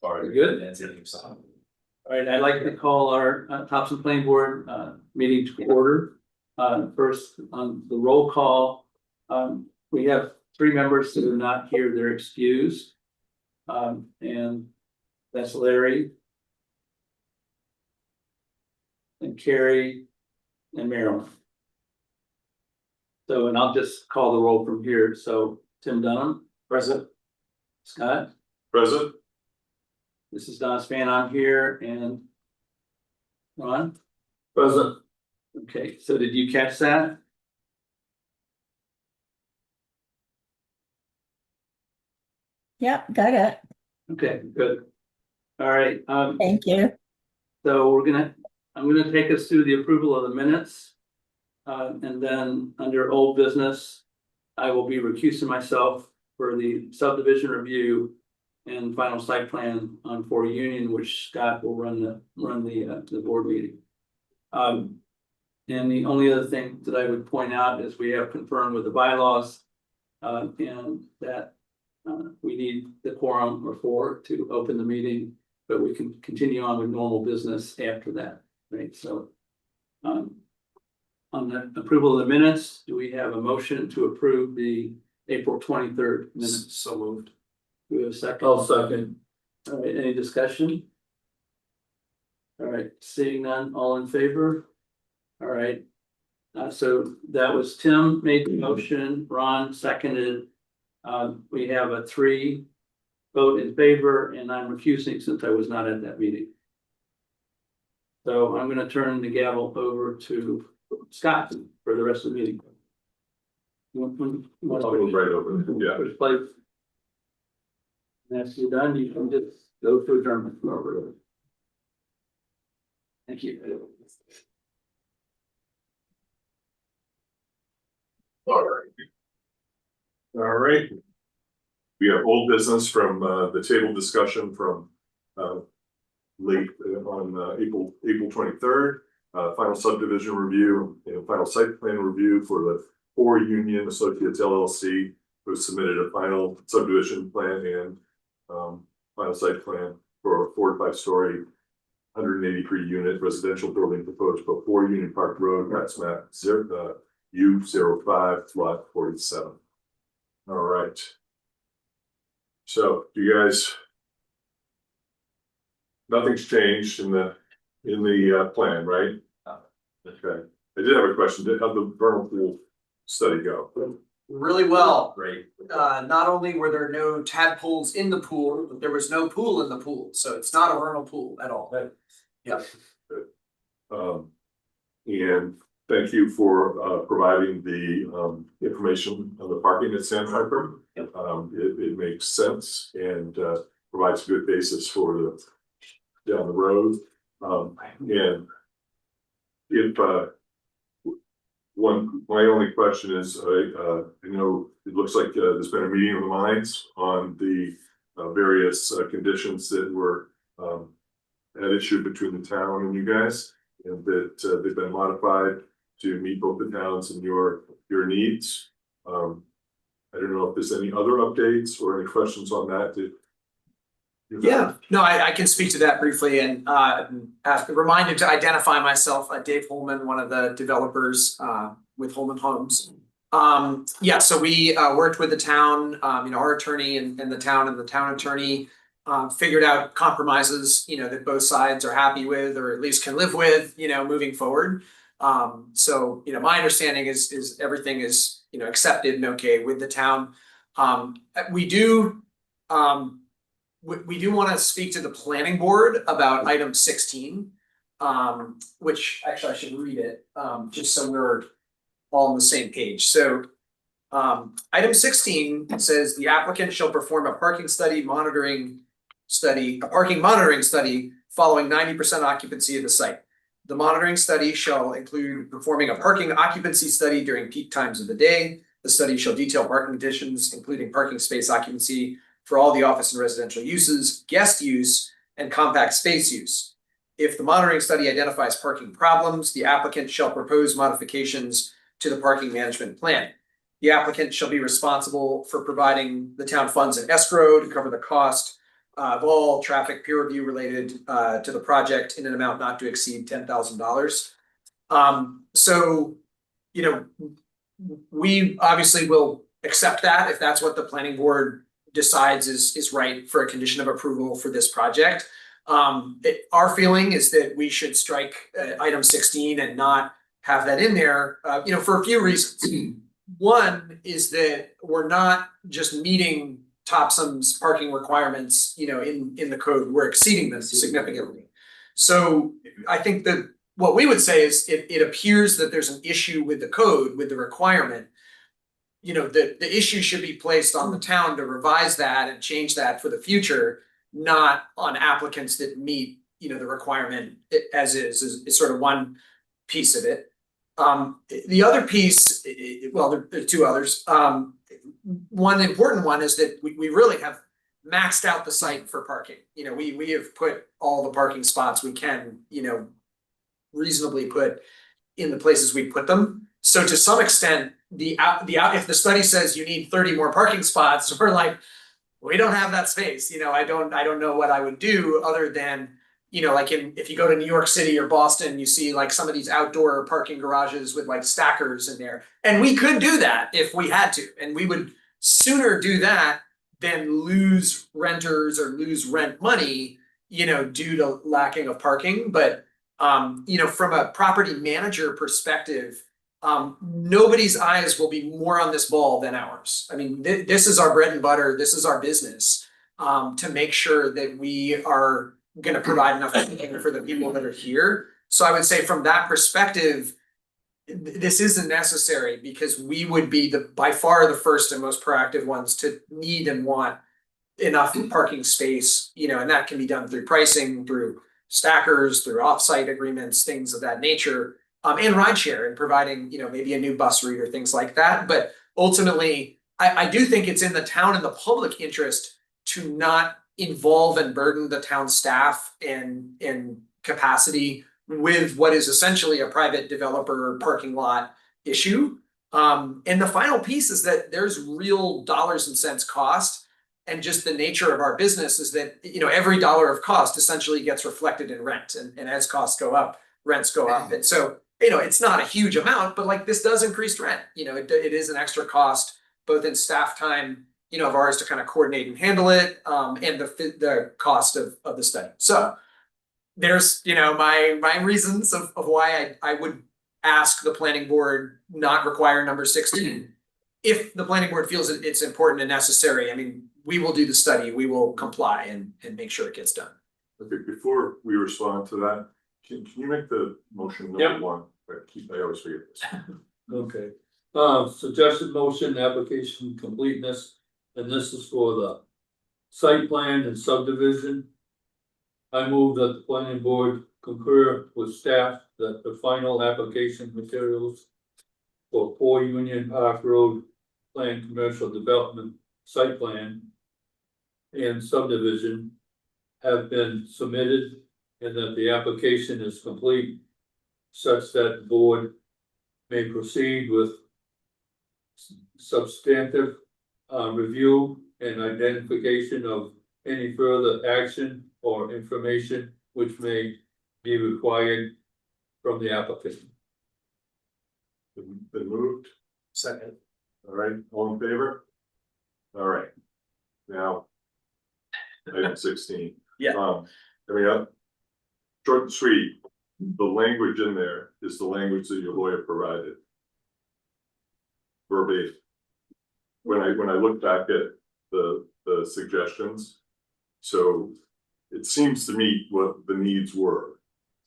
Very good. All right, I'd like to call our Topsham Planning Board meeting to order. First, on the roll call, we have 3 members that are not here, they're excused. And that's Larry and Carrie and Marilyn. So, and I'll just call the roll from here. So Tim Dunham. Present. Scott. Present. This is Don Span, I'm here, and Ron. Present. Okay, so did you catch that? Yep, got it. Okay, good. All right, Thank you. so I'm gonna take us through the approval of the minutes. And then under old business, I will be recusing myself for the subdivision review and final site plan on 4 Union, which Scott will run the board meeting. And the only other thing that I would point out is we have confirmed with the bylaws, and that we need the quorum or 4 to open the meeting, but we can continue on with normal business after that, right? So, on the approval of the minutes, do we have a motion to approve the April 23rd minutes? So moved. Do we have a second? I'll second. All right, any discussion? All right, seeing none, all in favor? All right. So that was Tim made the motion, Ron seconded. We have a 3 vote in favor, and I'm refusing since I was not at that meeting. So I'm gonna turn the gavel over to Scott for the rest of the meeting. I'll go right over there. Yeah. First place. And after you're done, you can just go to adjournment. Thank you. All right. All right. We have old business from the table discussion from late on April 23rd. Final subdivision review and final site plan review for the 4 Union Associates LLC, who submitted a final subdivision plan and final site plan for a 4 to 5 story 183 unit residential building proposed for 4 Union Park Road, tax map U05 lot 47. All right. So you guys, nothing's changed in the plan, right? Okay. I did have a question. How'd the vernal pool study go? Really well. Great. Not only were there no tadpoles in the pool, but there was no pool in the pool, so it's not a vernal pool at all. Yeah. And thank you for providing the information on the parking at Sandpiper. Yep. It makes sense and provides a good basis for the down the road. And if my only question is, I know it looks like there's been a meeting of the minds on the various conditions that were at issue between the town and you guys, and that they've been modified to meet both the towns and your needs. I don't know if there's any other updates or any questions on that. Yeah, no, I can speak to that briefly and reminded to identify myself, Dave Holman, one of the developers with Holman Homes. Yeah, so we worked with the town, our attorney and the town attorney figured out compromises, that both sides are happy with, or at least can live with, moving forward. So, my understanding is everything is, accepted and okay with the town. We do want to speak to the planning board about item 16, which actually I should read it, just so we're all on the same page. So item 16 says the applicant shall perform a parking monitoring study following 90% occupancy of the site. The monitoring study shall include performing a parking occupancy study during peak times of the day. The study shall detail parking conditions, including parking space occupancy for all the office and residential uses, guest use, and compact space use. If the monitoring study identifies parking problems, the applicant shall propose modifications to the parking management plan. The applicant shall be responsible for providing the town funds in escrow to cover the cost of all traffic peer review related to the project in an amount not to exceed $10,000. So, you know, we obviously will accept that if that's what the planning board decides is right for a condition of approval for this project. Our feeling is that we should strike item 16 and not have that in there, you know, for a few reasons. One is that we're not just meeting Topsham's parking requirements, you know, in the code, we're exceeding them significantly. So I think that what we would say is it appears that there's an issue with the code, with the requirement. You know, the issue should be placed on the town to revise that and change that for the future, not on applicants that meet, you know, the requirement as is sort of one piece of it. The other piece, well, there are two others. One important one is that we really have maxed out the site for parking. You know, we have put all the parking spots we can, you know, reasonably put in the places we put them. So to some extent, if the study says you need 30 more parking spots, we're like, we don't have that space. You know, I don't know what I would do other than, you know, like if you go to New York City or Boston, you see like some of these outdoor parking garages with like stackers in there. And we could do that if we had to. And we would sooner do that than lose renters or lose rent money, you know, due to lacking of parking. But, you know, from a property manager perspective, nobody's eyes will be more on this ball than ours. I mean, this is our bread and butter. This is our business, to make sure that we are going to provide enough for the people that are here. So I would say from that perspective, this isn't necessary because we would be by far the first and most proactive ones to need and want enough parking space, you know, and that can be done through pricing, through stackers, through offsite agreements, things of that nature, and rideshare and providing, you know, maybe a new bus route or things like that. But ultimately, I do think it's in the town and the public interest to not involve and burden the town staff and capacity with what is essentially a private developer parking lot issue. And the final piece is that there's real dollars and cents cost, and just the nature of our business is that, you know, every dollar of cost essentially gets reflected in rent, and as costs go up, rents go up. And so, you know, it's not a huge amount, but like this does increase rent. You know, it is an extra cost, both in staff time, you know, of ours to kind of coordinate and handle it, and the cost of the study. So there's, you know, my reasons of why I would ask the planning board not require number 16. If the planning board feels that it's important and necessary, I mean, we will do the study, we will comply and make sure it gets done. Okay, before we respond to that, can you make the motion number one? I always forget this. Okay, suggested motion, application completeness, and this is for the site plan and subdivision. I move that the planning board concur with staff that the final application materials for 4 Union Park Road Plan Commercial Development Site Plan and subdivision have been submitted, and that the application is complete such that the board may proceed with substantive review and identification of any further action or information which may be required from the applicant. Been moved. Second. All right, all in favor? All right. Now, item 16. Yeah. I mean, short and sweet, the language in there is the language that your lawyer provided. Verbatim. When I look back at the suggestions, so it seems to meet what the needs were.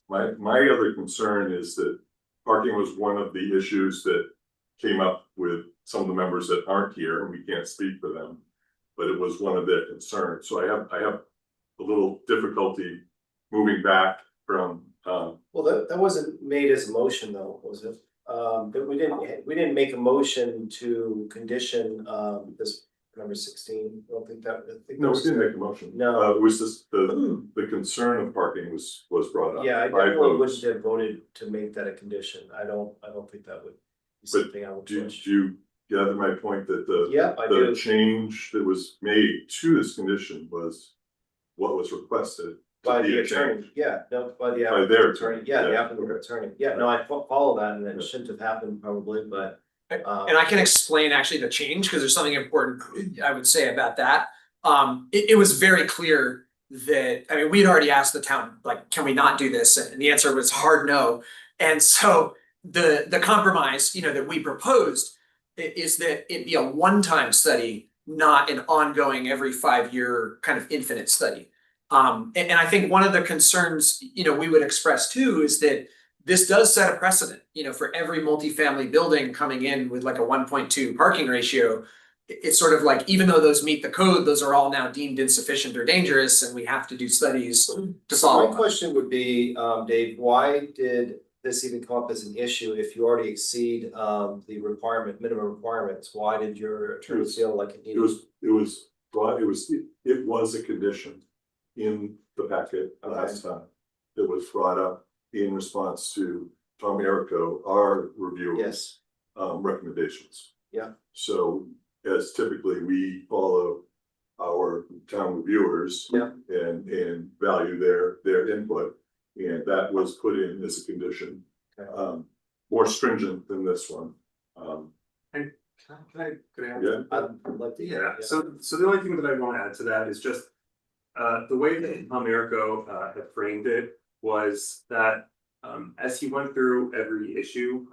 My other concern is that parking was one of the issues that came up with some of the members that aren't here, and we can't speak for them, but it was one of their concerns. So I have a little difficulty moving back from. Well, that wasn't made as a motion though, was it? But we didn't make a motion to condition this number 16. I don't think that. No, we didn't make a motion. No. It was just the concern of parking was brought up. Yeah, I by definitely votes. wouldn't have voted to make that a condition. I don't think that would be something I would Do push. you gather my point that Yep, I the do. change that was made to this condition was what was requested. By to be the a attorney, change. yeah, no, by the By their attorney, yeah, the yeah. applicant attorney, yeah, no, I follow that, and it shouldn't have happened probably, but. And I can explain actually the change, because there's something important I would say about that. It was very clear that, I mean, we'd already asked the town, like, can we not do this? And the answer was hard no. And so the compromise, that we proposed is that it be a one-time study, not an ongoing every 5-year kind of infinite study. And I think one of the concerns, we would express too, is that this does set a precedent, for every multifamily building coming in with like a 1.2 parking ratio. It's sort of like, even though those meet the code, those are all now deemed insufficient or dangerous, and we have to do studies to So follow my up. question would be, Dave, why did this even come up as an issue if you already exceed the minimum requirements? Why did your attorney feel like it needed? It was a condition in the packet last time. It was brought up in response to Tom Erico, our reviewer. Yes, Recommendations. Yeah. So as typically we follow our town reviewers. Yeah. And value their input, and that was put in as a condition. Okay. More stringent than this one. Can I Yeah. I'd like to. Yeah, so the only thing that I want to add to that is just the way that Americo had framed it was that as he went through every issue,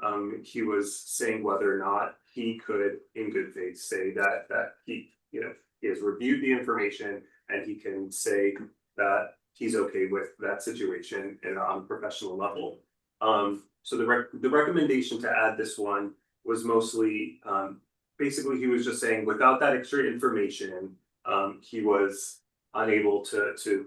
he was saying whether or not he could, in good faith, say that he he has reviewed the information and he can say that he's okay with that situation and on a professional level. So the recommendation to add this one was mostly basically he was just saying without that extra information, he was unable to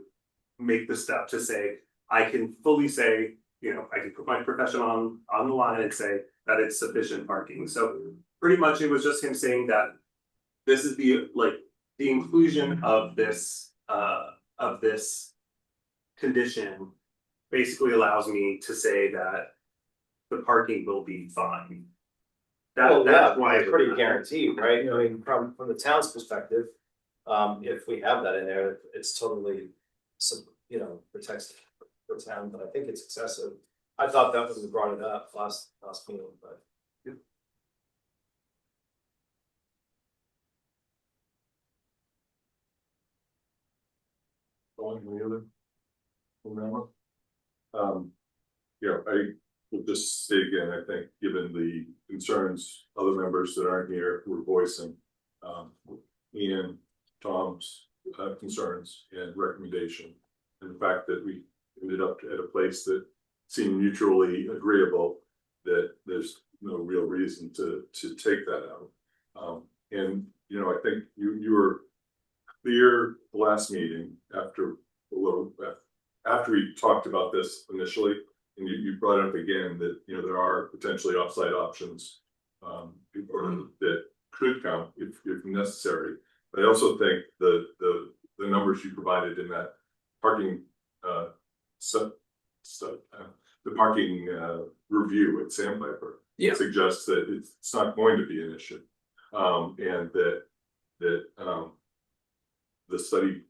make the step to say, I can fully say, I can put my profession on the line and say that it's sufficient parking. So pretty much it was just him saying that this is the inclusion of this condition basically allows me to say that the parking will be fine. That's why it's pretty guaranteed, right? I mean, from the town's perspective, if we have that in there, it's totally, protects the town, but I think it's excessive. I thought that was brought it up last meeting, but. Any other? Remember? I will just say again, I think, given the concerns other members that aren't here were voicing, Ian, Tom's concerns and recommendation, and the fact that we ended up at a place that seemed mutually agreeable, that there's no real reason to take that out. And I think you were clear the last meeting after we talked about this initially, and you brought up again that there are potentially offsite options that could count if necessary. But I also think the numbers you provided in that parking the parking review at Sandpiper suggests that it's not going to be an issue, and that the study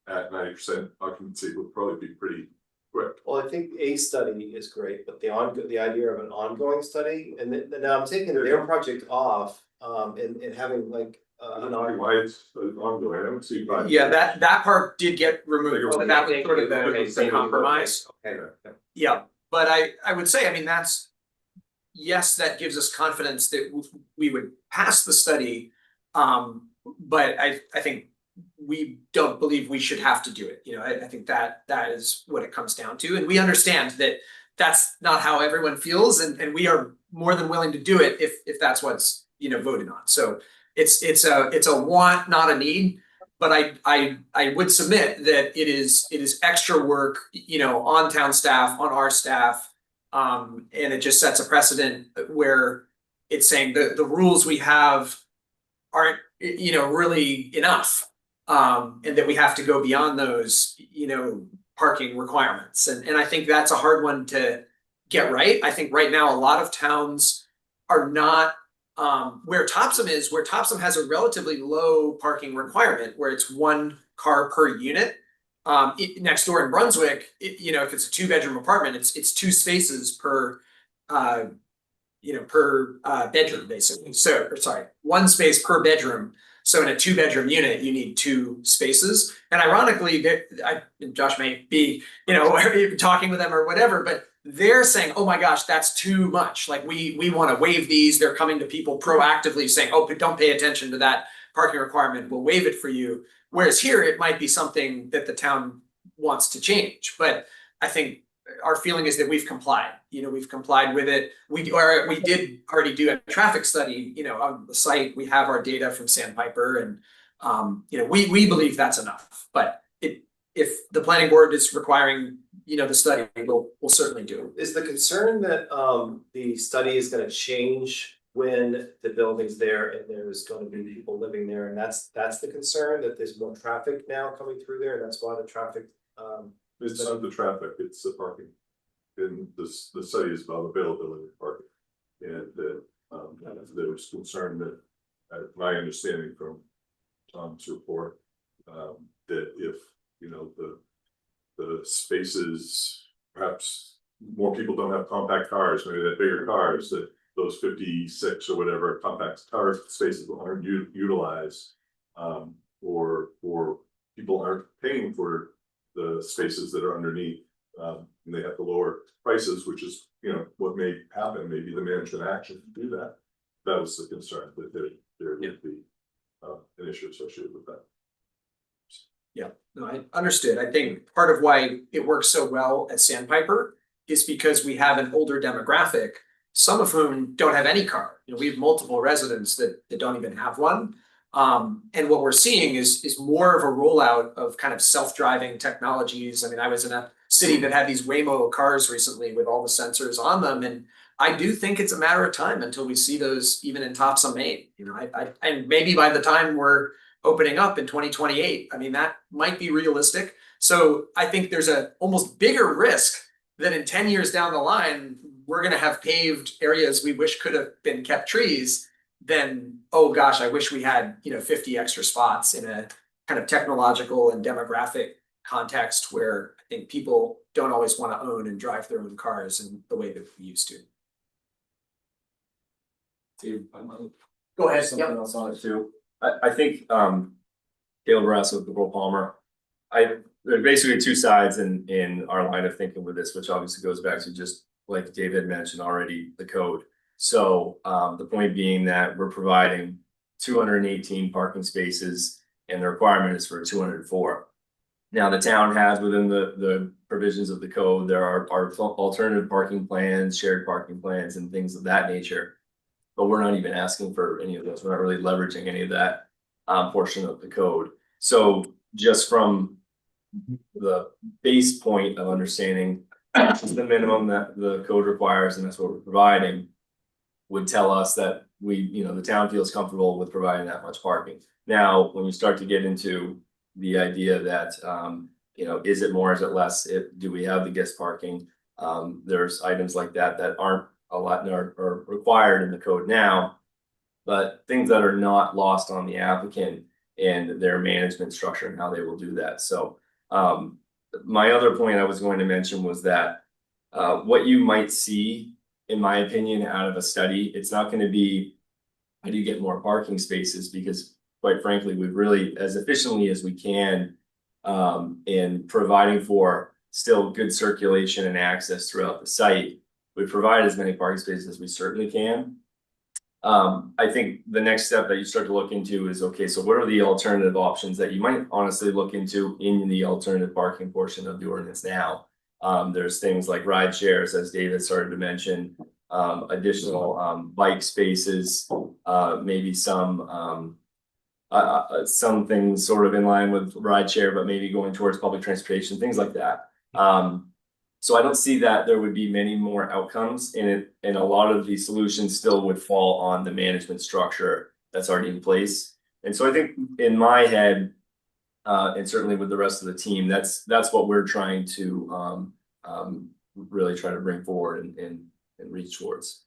at 90% occupancy would probably be pretty quick. Well, I think a study is great, but the idea of an ongoing study, and now I'm taking their project off, and having like. I don't know why it's ongoing. I don't see why. Yeah, that part did get removed, but that was sort of the compromise. Okay. Yeah, but I would say, I mean, yes, that gives us confidence that we would pass the study. But I think we don't believe we should have to do it. I think that is what it comes down to. And we understand that that's not how everyone feels, and we are more than willing to do it if that's what's voted on. So it's a want, not a need. But I would submit that it is extra work, on town staff, on our staff. And it just sets a precedent where it's saying the rules we have aren't, really enough. And that we have to go beyond those, parking requirements. And I think that's a hard one to get right. I think right now a lot of towns are not where Topsham is, where Topsham has a relatively low parking requirement, where it's 1 car per unit. Next door in Brunswick, you know, if it's a 2-bedroom apartment, it's 2 spaces per, bedroom, basically. So, or sorry, 1 space per bedroom. So in a 2-bedroom unit, you need 2 spaces. And ironically, Josh may be, you know, talking with them or whatever, but they're saying, oh my gosh, that's too much. Like we want to waive these. They're coming to people proactively saying, oh, but don't pay attention to that parking requirement. We'll waive it for you. Whereas here, it might be something that the town wants to change. But I think our feeling is that we've complied. You know, we've complied with it. We did already do a traffic study, you know, on the site. We have our data from Sandpiper, and you know, we believe that's enough. But if the planning board is requiring, you know, the study, we'll certainly do. Is the concern that the study is gonna change when the building's there and there's gonna be people living there, and that's the concern, that there's more traffic now coming through there, and that's why the traffic It's not the traffic, it's the parking. And the study is about availability of parking. And there was concern that, my understanding from Tom's report, that if, you know, the spaces, perhaps more people don't have compact cars, maybe they have bigger cars, that those 56 or whatever compact car spaces aren't utilized, or people aren't paying for the spaces that are underneath, and they have to lower prices, which is, you know, what may happen, maybe the management action to do that. That was the concern, that there would be an issue associated with that. Yeah, no, I understood. I think part of why it works so well at Sandpiper is because we have an older demographic, some of whom don't have any car. You know, we have multiple residents that don't even have one. And what we're seeing is more of a rollout of kind of self-driving technologies. I mean, I was in a city that had these Waymo cars recently with all the sensors on them, and I do think it's a matter of time until we see those even in Topsham, Maine. You know, and maybe by the time we're opening up in 2028, I mean, that might be realistic. So I think there's a almost bigger risk that in 10 years down the line, we're going to have paved areas we wish could have been kept trees than, oh gosh, I wish we had, you know, 50 extra spots in a kind of technological and demographic context where I think people don't always want to own and drive their own cars in the way that we used to. Go ahead. Something else on it too. I think Dale Brasso with the Earl Palmer. There are basically 2 sides in our line of thinking with this, which obviously goes back to just like David mentioned already, the code. So the point being that we're providing 218 parking spaces and the requirement is for 204. Now the town has within the provisions of the code, there are alternative parking plans, shared parking plans and things of that nature. But we're not even asking for any of those. We're not really leveraging any of that portion of the code. So just from the base point of understanding is the minimum that the code requires, and that's what we're providing, would tell us that we, you know, the town feels comfortable with providing that much parking. Now, when you start to get into the idea that, you know, is it more, is it less? Do we have the guest parking? There's items like that that aren't a lot are required in the code now, but things that are not lost on the applicant and their management structure and how they will do that. So my other point I was going to mention was that what you might see, in my opinion, out of a study, it's not going to be how do you get more parking spaces, because quite frankly, we've really, as efficiently as we can, in providing for still good circulation and access throughout the site, we provide as many parking spaces as we certainly can. I think the next step that you start to look into is, okay, so what are the alternative options that you might honestly look into in the alternative parking portion of the ordinance now? There's things like ride shares, as David started to mention, additional bike spaces, maybe some things sort of in line with ride share, but maybe going towards public transportation, things like that. So I don't see that there would be many more outcomes in it, and a lot of these solutions still would fall on the management structure that's already in place. And so I think in my head, and certainly with the rest of the team, that's what we're trying to really try to bring forward and reach towards.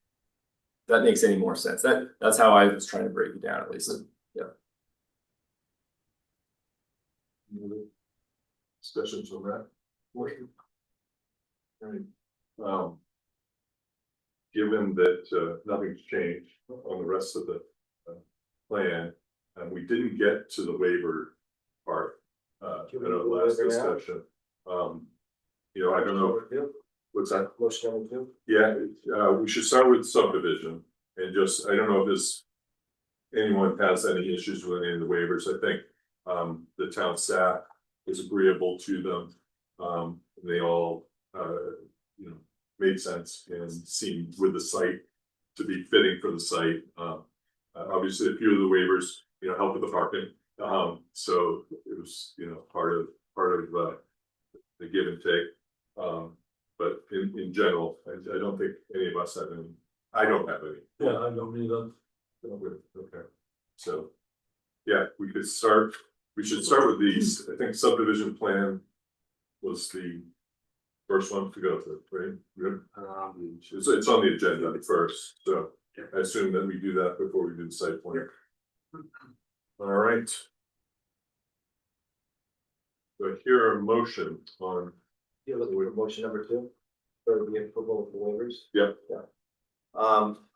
If that makes any more sense. That's how I was trying to break it down, at least. Yeah. Discussions on that? Right. Given that nothing's changed on the rest of the plan, and we didn't get to the waiver part Do in we our do last waiver now? discussion. You know, I don't know, what's that? Motion number two? Yeah, we should start with subdivision and just, I don't know if this. Anyone has any issues with any of the waivers, I think, the town staff is agreeable to them. They all, you know, made sense and seemed with the site to be fitting for the site. Obviously, a few of the waivers, you know, help with the parking. So it was, you know, part of the give and take. But in general, I don't think any of us have any, I don't have any. Yeah, I don't either. Okay, so, yeah, we should start with these, I think subdivision plan was the first one to go through, right? Good. It's on the agenda first, so I assume that we do that before we do the site plan. All right. So here a motion on, You're looking for motion number two? For the approval of the waivers? Yep. Yeah.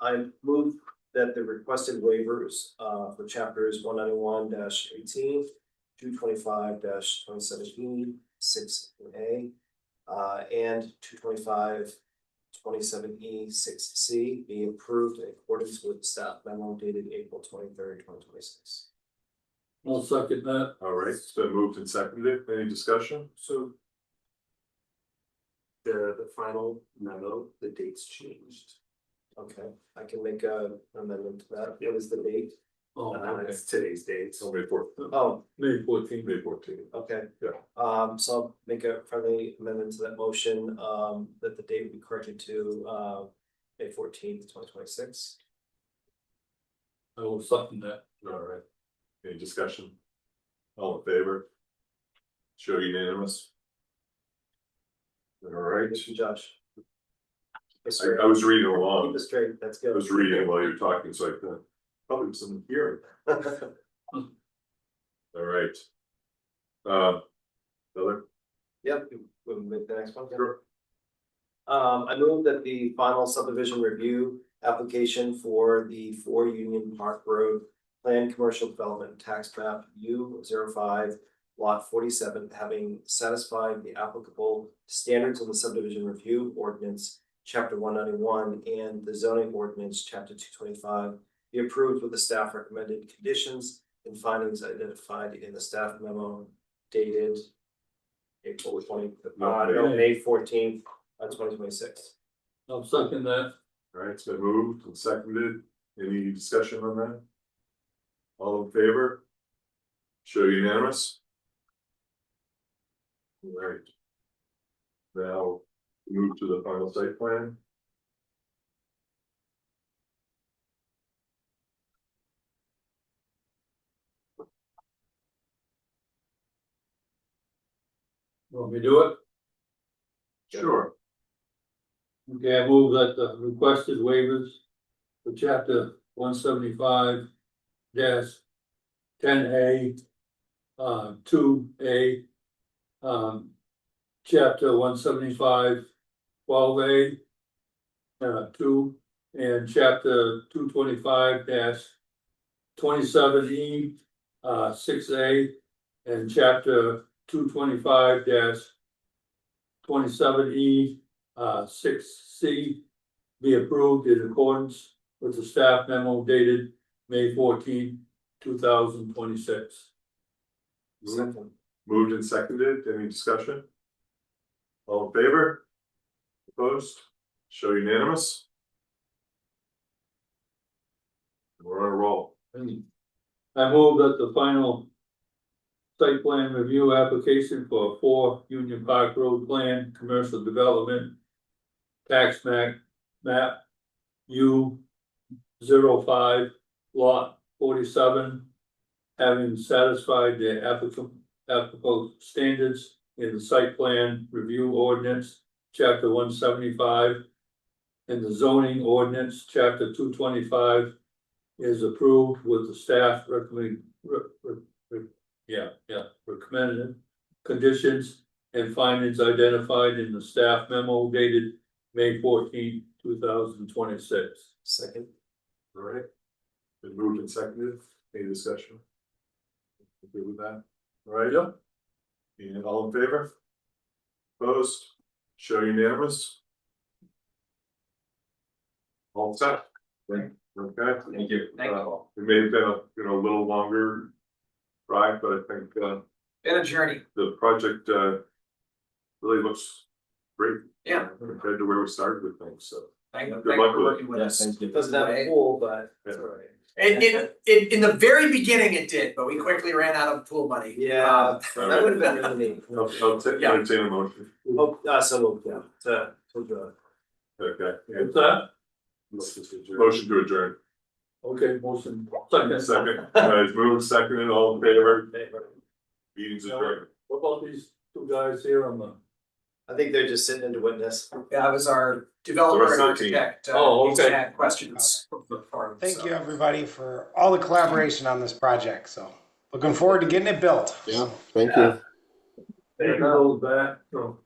I move that the requested waivers for chapters 191-18, 225-27E, 6A, and 225-27E, 6C be approved in accordance with staff memo dated April 23rd, 2026. I'll second that. all right, it's been moved and seconded, any discussion? So. The final memo, the date's changed. Okay, I can make an amendment to that. What is the date? Oh, okay. It's today's date. So May 4th, Oh, May 14th. May 14th. okay. Yeah. So I'll make a friendly amendment to that motion, that the date be corrected to, May 14th, 2026. I will second that. All right, any discussion? All in favor? Show unanimous. All right, Thank you, Josh. I was reading Keep along, it straight, that's I good. was reading while you were talking, so I thought, probably some hearing, all right. Another, Yep, we'll make the next one. yeah. sure, I move that the final subdivision review application for the 4 Union Park Road Planned Commercial Development Tax Map U05 Lot 47, having satisfied the applicable standards of the subdivision review ordinance, chapter 191, and the zoning ordinance, chapter 225, be approved with the staff recommended conditions and findings identified in the staff memo dated April 20, May 14th, 2026. I'll second that. all right, it's been moved and seconded, any discussion on that? All in favor? Show unanimous. All right. Now, move to the final site plan. Want me to do it? Sure. Okay, I move that the requested waivers for chapter 175 10A, 2A, chapter 175 12A, 2, and chapter 225 27E, 6A, and chapter 225 27E, 6C be approved in accordance with the staff memo dated May 14, 2026. Second. Moved and seconded, any discussion? All in favor? Opposed? Show unanimous? We're on a roll. I move that the final site plan review application for 4 Union Park Road Plan Commercial Development Tax map U05 Lot 47, having satisfied the applicable standards in the site plan review ordinance, chapter 175, and the zoning ordinance, chapter 225, is approved with the staff recommended conditions and findings identified in the staff memo dated May 14, 2026. Second. All right. Been moved and seconded, any discussion? Good with that, all right, Yep. and all in favor? Opposed, show unanimous. All set. Okay. Thank you. Thank you. It may have been a little longer ride, but I think Been a journey. the project really looks great. Yeah. Compared to where we started with things, so. Thank you. Good Thank you luck for with it. working with Yeah, us. thank you. Doesn't have a pool, but it's all right. In the very beginning it did, but we quickly ran out of pool money. Yeah, that would have been really neat. I'll Yeah. entertain a motion. Oh, so, yeah, to, Okay. and What's that? Motion to adjourn. Okay, motion. Second. Second, it's moved, seconded, all in favor, meetings adjourned. What about these two guys here on the? I think they're just sitting in to witness. Yeah, I was our developer and The rest of the team. architect. Oh, He's okay. had questions. for him, Thank so. you, everybody, for all the collaboration on this project. So looking forward to getting it built. Yeah, thank you. Goes back, so.